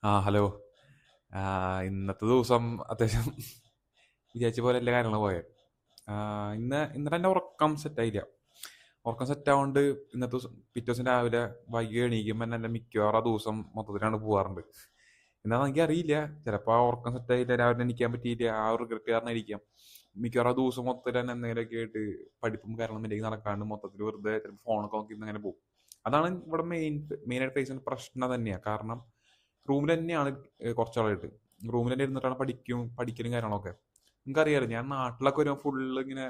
Hello. ഇന്നത്തെ ദിവസം അത്യാവശ്യം വിചാരിച്ച പോലെ എല്ലാ കാര്യങ്ങളും പോയത്. ഇന്നലെ എൻ്റെ ഉറക്കം സെറ്റായില്ല. ഉറക്കം സെറ്റാവുകൊണ്ട് ഇന്നത്തെ ദിവസം പിറ്റേ ദിവസം രാവിലെ വൈകി എണീക്കുമ്പോൾ തന്നെ എൻ്റെ മിക്കവാറും ആ ദിവസം മൊത്തത്തിലാണ് പോകാറുണ്ട്. എന്താണെന്ന് എനിക്ക് അറിയില്ല. ചിലപ്പോൾ ആ ഉറക്കം സെറ്റായില്ല, രാവിലെ എണീക്കാൻ പറ്റിയില്ല, ആ ഒരു റിഗ്രറ്റ് കാരണമായിരിക്കാം. മിക്കവാറും ആ ദിവസം മൊത്തത്തിൽ തന്നെ എന്തെങ്കിലുമൊക്കെ ആയിട്ട് പഠിപ്പും കാര്യങ്ങളും എന്തെങ്കിലും നടക്കാണ്ട് മൊത്തത്തിൽ വെറുതെ ചിലപ്പോൾ ഫോണൊക്കെ നോക്കി ഇങ്ങനെ പോകും. അതാണ് ഇവിടെ മെയിനായിട്ട് ഫേസ് ചെയ്യുന്ന പ്രശ്നം തന്നെയാണ്. കാരണം റൂമിൽ തന്നെയാണ് കുറച്ചാളായിട്ട്. റൂമിൽ തന്നെ ഇരുന്നിട്ടാണ് പഠിക്കലും കാര്യങ്ങളൊക്കെ. നിങ്ങൾക്കറിയാലോ, ഞാൻ നാട്ടിലൊക്കെ വരുമ്പോൾ ഫുള്ള് ഇങ്ങനെ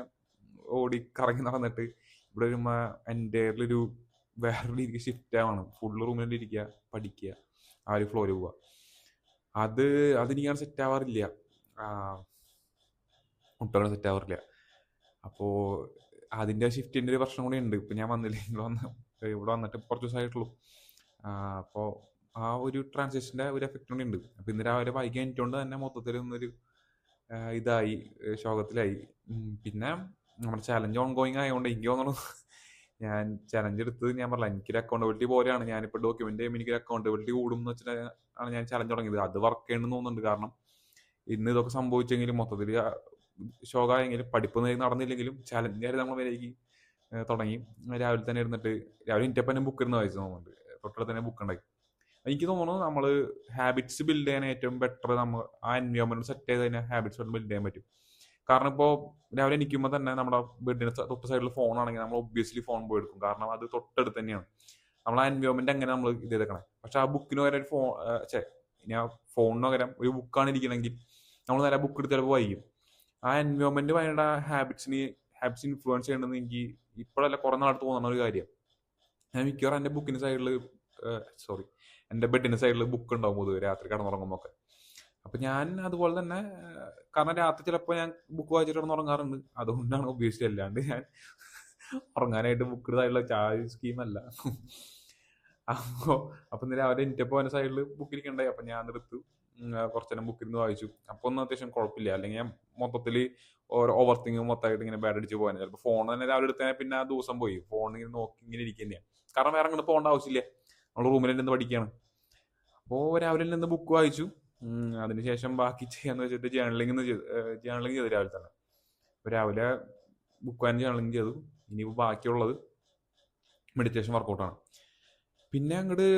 ഓടി കറങ്ങി നടന്നിട്ട് ഇവിടെ വരുമ്പോൾ എൻ്റെ ഒരു വേറൊരു രീതിക്ക് ഷിഫ്റ്റ് ആവാണ്. ഫുള്ള് റൂമിൽ തന്നെ ഇരിക്കുക, പഠിക്കുക, ആ ഒരു ഫ്ലോയിൽ പോവുക. അത് അതെനിക്കാണ് സെറ്റ് ആവാറില്ല. ആ, ഒട്ടും സെറ്റ് ആവാറില്ല. അപ്പോൾ അതിൻ്റെ ഷിഫ്റ്റിൻ്റെ ഒരു പ്രശ്നം കൂടി ഉണ്ട്. ഇപ്പം ഞാൻ വന്നില്ല, ഇവിടെ വന്നിട്ട് കുറച്ച് ദിവസമായിട്ടുള്ളൂ. അപ്പോൾ ആ ഒരു ട്രാൻസിഷൻ്റെ ഒരു എഫക്റ്റ് കൂടി ഉണ്ട്. അപ്പോൾ ഇന്ന് രാവിലെ വൈകി എനിക്കൊണ്ട് തന്നെ മൊത്തത്തിൽ ഒന്നൊരു ഇതായി, ശോകത്തിലായി. പിന്നെ നമ്മുടെ ചലഞ്ച് ഓൺ ഗോയിങ് ആയതുകൊണ്ട് എനിക്ക് തോന്നുന്നു ഞാൻ ചലഞ്ച് എടുത്തത്, ഞാൻ പറഞ്ഞില്ല, എനിക്കൊരു അക്കൗണ്ടബിലിറ്റി പോലെയാണ്. ഞാനിപ്പോൾ ഡോക്യുമെന്റ് ചെയ്യുമ്പോൾ എനിക്കൊരു അക്കൗണ്ടബിലിറ്റി കൂടും എന്ന് വെച്ചിട്ട് ആണ് ഞാൻ ചലഞ്ച് തുടങ്ങിയത്. അത് വർക്ക് ചെയ്യണമെന്ന് തോന്നുന്നുണ്ട്. കാരണം ഇന്ന് ഇതൊക്കെ സംഭവിച്ചെങ്കിലും മൊത്തത്തിൽ ശോകമായെങ്കിലും പഠിപ്പ് നടന്നില്ലെങ്കിലും ചലഞ്ച് ആയിട്ട് നമ്മൾ വിലയ്ക്ക് തുടങ്ങി. രാവിലെ തന്നെ ഇരുന്നിട്ട് രാവിലെ എനിക്കപ്പം തന്നെ ബുക്ക് ഇരുന്ന് വായിച്ചു തോന്നുന്നുണ്ട്. തൊട്ടടുത്ത് തന്നെ ബുക്ക് ഉണ്ടായി. എനിക്ക് തോന്നുന്നു നമ്മൾ ഹാബിറ്റ്സ് ബിൽഡ് ചെയ്യാൻ ഏറ്റവും ബെറ്റർ നമ്മൾ ആ എൻവയോൺമെന്റ് സെറ്റ് ചെയ്ത് കഴിഞ്ഞാൽ ഹാബിറ്റ്സ് ബിൽഡ് ചെയ്യാൻ പറ്റും. കാരണം ഇപ്പോൾ രാവിലെ എണീക്കുമ്പോൾ തന്നെ നമ്മുടെ ബെഡിന് തൊട്ട് സൈഡിൽ ഫോൺ ആണെങ്കിൽ നമ്മൾ ഒബ്വിയസ്ലി ഫോൺ പോയി എടുക്കും. കാരണം അത് തൊട്ടടുത്ത് തന്നെയാണ്. നമ്മൾ ആ എൻവയോൺമെന്റ് എങ്ങനെ നമ്മൾ ഇത് ചെയ്തേക്കണേ. പക്ഷെ ആ ബുക്കിന് പകരം ഒരു ഇനി ആ ഫോണിന് പകരം ഒരു ബുക്കാണ് ഇരിക്കണമെങ്കിൽ നമ്മൾ നേരെ ബുക്ക് എടുത്ത് ചിലപ്പോൾ വായിക്കും. ആ എൻവയോൺമെന്റ് ഭയങ്കര ഹാബിറ്റ്സ് ഇൻഫ്ലുവൻസ് ചെയ്യണമെന്ന് എനിക്ക് ഇപ്പോഴല്ല കുറെ നാളത്ത് തോന്നുന്ന ഒരു കാര്യം. ഞാൻ മിക്കവാറും എൻ്റെ ബുക്കിന് സൈഡിൽ എൻ്റെ ബെഡിന്റെ സൈഡിൽ ബുക്ക് ഉണ്ടാവും പൊതുവെ രാത്രി കിടന്നുറങ്ങുമ്പോൾ ഒക്കെ. അപ്പൊ ഞാൻ അതുപോലെ തന്നെ കാരണം രാത്രി ചിലപ്പോൾ ഞാൻ ബുക്ക് വായിച്ചിട്ട് കിടന്നുറങ്ങാറുണ്ട്. അതുകൊണ്ടാണ് ഒബ്വിയസ്ലി. അല്ലാണ്ട് ഞാൻ ഉറങ്ങാനായിട്ട് ബുക്ക് സൈഡിലെ ചായ സ്കീമല്ല. അപ്പോ അപ്പൊ ഇന്ന് രാവിലെ എനിറ്റപ്പോ എൻ്റെ സൈഡിൽ ബുക്ക് ഇരിക്കണ്ടായി. അപ്പൊ ഞാൻ എടുത്തു കുറച്ചു നേരം ബുക്കിൽ നിന്ന് വായിച്ചു. അപ്പൊ ഒന്നും അത്യാവശ്യം കുഴപ്പമില്ല. അല്ലെങ്കിൽ ഞാൻ മൊത്തത്തിൽ ഓവർ തിങ് മൊത്തമായിട്ട് ഇങ്ങനെ ബാഡ് അടിച്ച് പോകാൻ. ചിലപ്പോൾ ഫോൺ തന്നെ രാവിലെ എടുത്താൽ പിന്നെ ആ ദിവസം പോയി. ഫോൺ ഇങ്ങനെ നോക്കി ഇങ്ങനെ ഇരിക്കുക തന്നെയാണ്. കാരണം വേറെ അങ്ങോട്ട് പോകേണ്ട ആവശ്യമില്ല, നമ്മൾ റൂമിൽ നിന്ന് പഠിക്കുകയാണ്. അപ്പോൾ രാവിലെ നിന്ന് ബുക്ക് വായിച്ചു. അതിനുശേഷം ബാക്കി ചെയ്യാന്ന് വെച്ചിട്ട് ജേർണലിംഗ് ചെയ്തു രാവിലെ തന്നെ. അപ്പോൾ രാവിലെ ബുക്ക് വായന ജേർണലിംഗ് ചെയ്തു. ഇനിയിപ്പോൾ ബാക്കിയുള്ളത് മെഡിറ്റേഷൻ വർക്കൗട്ടാണ്. പിന്നെ അങ്ങോട്ട്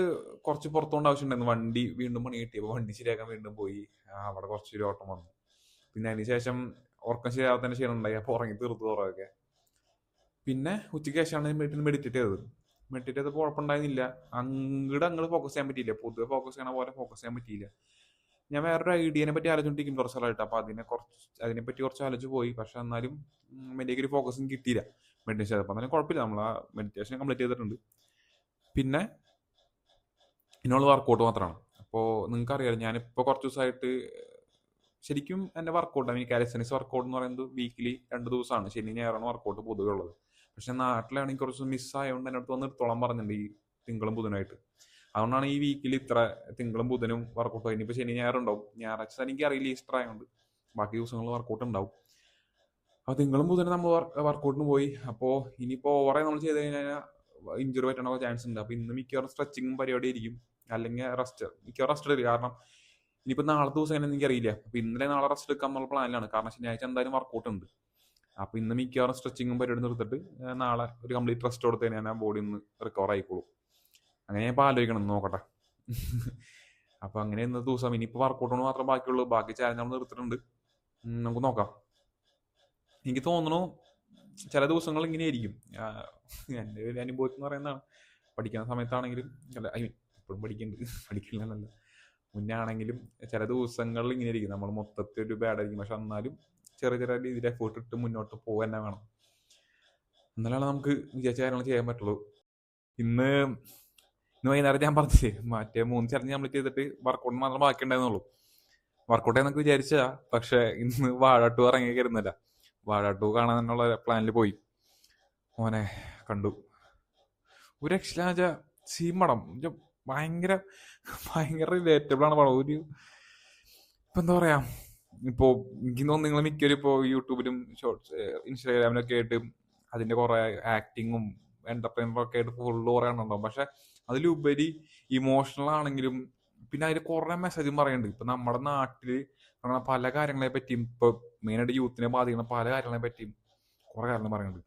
കുറച്ച് പുറത്തുകൊണ്ട് ആവശ്യമുണ്ടായിരുന്നു. വണ്ടി വീണ്ടും പണി കിട്ടി. അപ്പോൾ വണ്ടി ശരിയാക്കാൻ വീണ്ടും പോയി. അവിടെ കുറച്ചൊരു ഓട്ടം വന്നു. പിന്നെ അതിനുശേഷം ഉറക്കം ശരിയാവാത്തതിന് ക്ഷീണമുണ്ടായി. അപ്പോൾ ഉറങ്ങി തീർത്തു കുറേയൊക്കെ. പിന്നെ ഉച്ചയ്ക്ക് ശേഷമാണ് മെഡിറ്റേറ്റ് ചെയ്തത്. മെഡിറ്റേറ്റ് ചെയ്തപ്പോൾ കുഴപ്പമുണ്ടായിരുന്നില്ല. അങ്ങോട്ട് ഫോക്കസ് ചെയ്യാൻ പറ്റിയില്ല. പൊതുവെ ഫോക്കസ് ചെയ്യണ പോലെ ഫോക്കസ് ചെയ്യാൻ പറ്റിയില്ല. ഞാൻ വേറൊരു ഐഡിയനെ പറ്റി ആലോചിച്ചിരിക്കും കുറച്ച് നാളായിട്ട്. അപ്പോൾ അതിനെപ്പറ്റി കുറച്ച് ആലോചിച്ച് പോയി. പക്ഷെ എന്നാലും വലിയ ഒരു ഫോക്കസും കിട്ടിയില്ല മെഡിറ്റേഷൻ ചെയ്തപ്പോൾ. എന്നാലും കുഴപ്പമില്ല, നമ്മൾ ആ മെഡിറ്റേഷൻ കംപ്ലീറ്റ് ചെയ്തിട്ടുണ്ട്. പിന്നെ ഇതിനുള്ള വർക്കൗട്ട് മാത്രമാണ്. അപ്പോൾ നിങ്ങൾക്കറിയാലോ, ഞാനിപ്പോൾ കുറച്ച് ദിവസമായിട്ട് ശരിക്കും എൻ്റെ വർക്കൗട്ട്, ഈ കാലിസ്റ്റനിക്സ് വർക്കൗട്ട് എന്ന് പറയുന്നത് വീക്കിലി 2 ദിവസമാണ്. ശനി ഞായറാണ് വർക്കൗട്ട് പൊതുവെ ഉള്ളത്. പക്ഷെ നാട്ടിലാണെങ്കിൽ കുറച്ച് മിസ്സായതുകൊണ്ട് എൻ്റെ അടുത്ത് വന്ന് എടുത്തോളം പറഞ്ഞിട്ടുണ്ട് ഈ തിങ്കളും ബുധനായിട്ട്. അതുകൊണ്ടാണ് ഈ വീക്കിൽ ഇത്ര തിങ്കളും ബുധനും വർക്കൗട്ട്. ഇനിയിപ്പോൾ ശനി ഞായർ ഉണ്ടാവും. ഞായറാഴ്ച എനിക്ക് അറിയില്ല, ഈസ്റ്റർ ആയതുകൊണ്ട് ബാക്കി ദിവസങ്ങളിൽ വർക്കൗട്ട് ഉണ്ടാവും. അപ്പോൾ തിങ്കളും ബുധനും നമ്മൾ വർക്കൗട്ടിന് പോയി. അപ്പോൾ ഇനിയിപ്പോൾ ഓവറായി നമ്മൾ ചെയ്ത് കഴിഞ്ഞാൽ ഇഞ്ചുറി പറ്റാനുള്ള ചാൻസ് ഉണ്ട്. അപ്പോൾ ഇന്ന് മിക്കവാറും സ്ട്രെച്ചിങ്ങും പരിപാടി ആയിരിക്കും. അല്ലെങ്കിൽ മിക്കവാറും റെസ്റ്റ് എടുക്കും. കാരണം ഇനിയിപ്പോൾ നാളത്തെ ദിവസം എങ്ങനെ എനിക്കറിയില്ല. അപ്പോൾ ഇന്നലെ നാളെ റെസ്റ്റ് എടുക്കാൻ നമ്മൾ പ്ലാനിലാണ്. കാരണം ശനിയാഴ്ച എന്തായാലും വർക്കൗട്ട് ഉണ്ട്. അപ്പോൾ ഇന്ന് മിക്കവാറും സ്ട്രെച്ചിങ്ങും പരിപാടി നിർത്തിട്ട് നാളെ ഒരു കംപ്ലീറ്റ് റെസ്റ്റ് കൊടുത്ത് കഴിഞ്ഞാൽ ആ ബോഡി ഒന്ന് റിക്കവർ ആയിക്കോളും. അങ്ങനെ ഞാൻ ഇപ്പോൾ ആലോചിക്കണം, നോക്കട്ടെ. അപ്പോൾ അങ്ങനെ ഇന്ന ദിവസം ഇനിയിപ്പോൾ വർക്കൗട്ടാണ് മാത്രം ബാക്കിയുള്ളൂ. ബാക്കി ചാലഞ്ച് നമ്മൾ നിർത്തിയിട്ടുണ്ട്. നമുക്ക് നോക്കാം. എനിക്ക് തോന്നുന്നു ചില ദിവസങ്ങൾ ഇങ്ങനെയായിരിക്കും. എൻ്റെ ഒരു അനുഭവത്തിൽ എന്ന് പറയുന്നതാണ്. പഠിക്കുന്ന സമയത്താണെങ്കിലും ഇപ്പോഴും പഠിക്കുന്നുണ്ട്, പഠിക്കില്ലെന്നല്ല, മുന്നേ ആണെങ്കിലും ചില ദിവസങ്ങളിൽ ഇങ്ങനെ ഇരിക്കും. നമ്മൾ മൊത്തത്തിൽ ഒരു ബാഡായിരിക്കും. പക്ഷെ എന്നാലും ചെറിയ ചെറിയ രീതിയിൽ എഫേർട്ട് ഇട്ട് മുന്നോട്ട് പോകാൻ തന്നെ വേണം. എന്നാലാണ് നമുക്ക് വിചാരിച്ച കാര്യങ്ങൾ ചെയ്യാൻ പറ്റുള്ളൂ. ഇന്ന് വൈകുന്നേരം ഞാൻ പറഞ്ഞില്ലേ, മറ്റേ 3 ചലഞ്ച് നമ്മൾ ചെയ്തിട്ട് വർക്കൗട്ട് മാത്രം ബാക്കി ഉണ്ടായിരുന്നുള്ളൂ. വർക്കൗട്ട് എന്നൊക്കെ വിചാരിച്ചാ, പക്ഷെ ഇന്ന് വാഴ 2 ഇറങ്ങിയിരുന്നില്ല. വാഴ 2 കാണാനുള്ള പ്ലാനിൽ പോയി. മോനെ കണ്ടു, ഒരു രക്ഷയില്ല. സീമടം ഭയങ്കര ഭയങ്കര റിലേറ്റബിൾ ആണ് പടം. ഇപ്പൊ എന്താ പറയാ, ഇപ്പോ എനിക്ക് തോന്നുന്നു നിങ്ങൾ മിക്കവരും ഇപ്പോൾ യൂട്യൂബിലും ഷോർട്സ് ഇൻസ്റ്റാഗ്രാമിലൊക്കെ ആയിട്ട് അതിന്റെ കുറെ ആക്ടിങ്ങും എന്റർടൈനറും ഒക്കെ ആയിട്ട് ഫുള്ള് പറയാനുണ്ടാവും. പക്ഷെ അതിലുപരി ഇമോഷണൽ ആണെങ്കിലും പിന്നെ അതിൽ കുറെ മെസ്സേജും പറയുന്നുണ്ട്. ഇപ്പൊ നമ്മുടെ നാട്ടില് നടക്കുന്ന പല കാര്യങ്ങളെ പറ്റിയും, ഇപ്പൊ മെയിനായിട്ട് യൂത്തിനെ ബാധിക്കുന്ന പല കാര്യങ്ങളെ പറ്റിയും കുറെ കാര്യങ്ങൾ പറയുന്നുണ്ട്.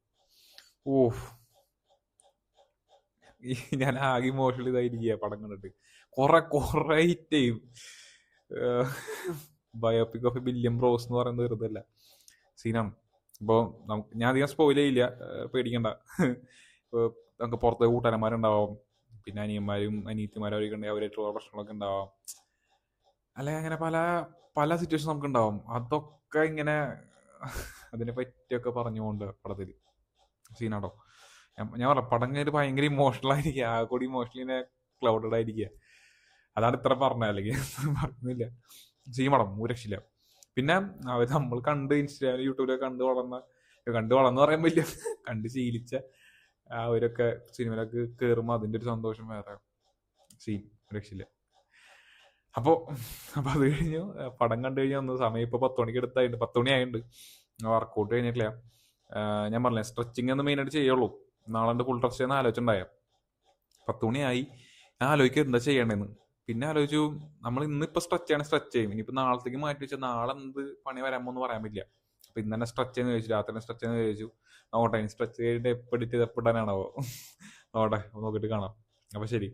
ഓഹ്, ഈ ഞാൻ ആകെ ഇമോഷണൽ ഇതായിരിക്കുക പടം കണ്ടിട്ട്. കുറെ ഹിറ്റ് ചെയ്യും. ബയോപിക് ഓഫ് ബില്യം ബ്രോസ് എന്ന് പറയുന്നത് വെറുതല്ല, സീനാണ്. ഇപ്പോൾ ഞാൻ അധികം സ്പോയിൽ ചെയ്യില്ല, പേടിക്കണ്ട. ഇപ്പോൾ നമുക്ക് പുറത്ത് കൂട്ടുകാരന്മാരുണ്ടാവും, പിന്നെ അനിയന്മാരും അനിയത്തിമാരും അവരൊക്കെ ഉണ്ടെങ്കിൽ അവരായിട്ടുള്ള പ്രശ്നങ്ങളൊക്കെ ഉണ്ടാവാം, അല്ലെങ്കിൽ അങ്ങനെ പല പല സിറ്റുവേഷൻ നമുക്ക് ഉണ്ടാവും. അതൊക്കെ ഇങ്ങനെ അതിനെ പറ്റിയൊക്കെ പറഞ്ഞുകൊണ്ട് പടത്തിൽ സീനാട്ടോ. ഞാൻ പറയാം, പടം കഴിഞ്ഞിട്ട് ഭയങ്കര ഇമോഷണൽ ആയിരിക്കുക, ആ കൂടി ഇമോഷണലിനെ ക്ലൗഡഡ് ആയിരിക്കുക. അതാണ് ഇത്ര പറഞ്ഞത്, അല്ലെങ്കിൽ പറഞ്ഞില്ല. സീൻ പടം ഒരു രക്ഷയില്ല. പിന്നെ അവർ നമ്മൾ കണ്ട് ഇൻസ്റ്റാഗ്രാം യൂട്യൂബിലൊക്കെ കണ്ടു വളർന്ന് പറയാൻ പറ്റില്ല, കണ്ട് ശീലിച്ച അവരൊക്കെ സിനിമയിലൊക്കെ കയറുമ്പോൾ അതിൻ്റെ ഒരു സന്തോഷം വേറെ. സീൻ ഒരു രക്ഷയില്ല. അപ്പോൾ അത് കഴിഞ്ഞു, പടം കണ്ടു കഴിഞ്ഞാൽ ഒന്ന് സമയം ഇപ്പോൾ 10 മണിക്ക് എടുത്തായിട്ടുണ്ട്, 10 മണി ആയിട്ടുണ്ട്. വർക്കൗട്ട് കഴിഞ്ഞിട്ടില്ല. ഞാൻ പറഞ്ഞില്ലേ, സ്ട്രെച്ചിങ് ഒന്ന് മെയിനായിട്ട് ചെയ്യുള്ളൂ. നാളെ ഫുൾ സ്ട്രെച്ച് ചെയ്യുന്ന ആലോചിച്ചുണ്ടായ 10 മണിയായി. ഞാൻ ആലോചിക്കുക എന്താ ചെയ്യണ്ടെന്ന്. പിന്നെ ആലോചിച്ചു, നമ്മൾ ഇന്നിപ്പോൾ സ്ട്രെച്ച് ചെയ്യും, ഇനിയിപ്പോൾ നാളത്തേക്ക് മാറ്റി വെച്ചാൽ നാളെ എന്ത് പണി വരാമോ എന്ന് പറയാൻ പറ്റില്ല. അപ്പൊ ഇന്ന് തന്നെ സ്ട്രെച്ച് ചെയ്യുന്ന ചോദിച്ചു, രാത്രി തന്നെ സ്ട്രെച്ച് ചെയ്യുന്ന ചോദിച്ചു. നോട്ടെ, ഇനി സ്ട്രെച്ച് ചെയ്തിട്ട് എപ്പോഴാണോ നോട്ടെ, നോക്കിയിട്ട് കാണാം. അപ്പൊ ശരി.